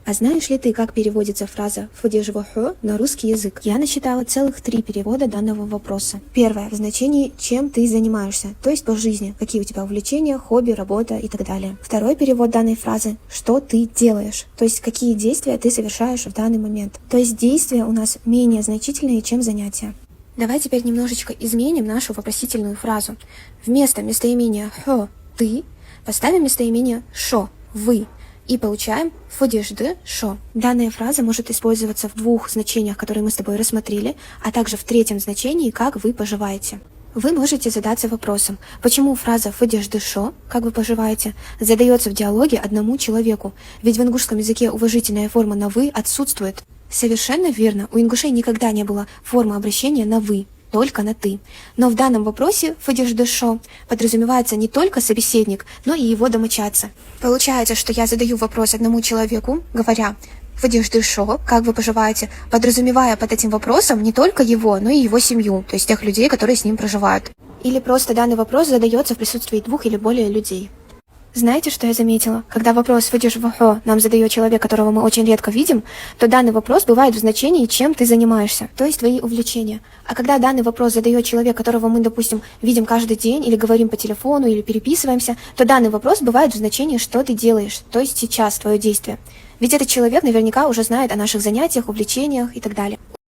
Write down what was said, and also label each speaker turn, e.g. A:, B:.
A: А знаешь ли ты, как переводится фраза «фудежвахо» на русский язык? Я насчитала целых 3 перевода данного вопроса. Первое — в значении «чем ты занимаешься», то есть по жизни, какие у тебя увлечения, хобби, работа и так далее. Второй перевод данной фразы — «что ты делаешь», то есть какие действия ты совершаешь в данный момент. То есть действия у нас менее значительные, чем занятия. Давай теперь немножечко изменим нашу вопросительную фразу. Вместо местоимения «хо» — «ты» поставим местоимение «шо» — «вы». И получаем «фудежды шо». Данная фраза может использоваться в 2 значениях, которые мы с тобой рассмотрели, а также в 3 значении «как вы поживаете». Вы можете задаться вопросом, почему фраза «фудежды шо», «как вы поживаете», задается в диалоге одному человеку, ведь в ингушском языке уважительная форма на «вы» отсутствует. Совершенно верно, у ингушей никогда не было формы обращения на «вы», только на «ты». Но в данном вопросе «фудежды шо» подразумевается не только собеседник, но и его домочадцы. Получается, что я задаю вопрос одному человеку, говоря «фудежды шо», «как вы поживаете», подразумевая под этим вопросом не только его, но и его семью, то есть тех людей, которые с ним проживают. Или просто данный вопрос задается в присутствии 2 или более людей. Знаете, что я заметила? Когда вопрос «фудежвахо» нам задает человек, которого мы очень редко видим, то данный вопрос бывает в значении «чем ты занимаешься», то есть твои увлечения. А когда данный вопрос задает человек, которого мы, допустим, видим каждый день, или говорим по телефону, или переписываемся, то данный вопрос бывает в значении «что ты делаешь», то есть сейчас твое действие. Ведь этот человек наверняка уже знает о наших занятиях, увлечениях и так далее.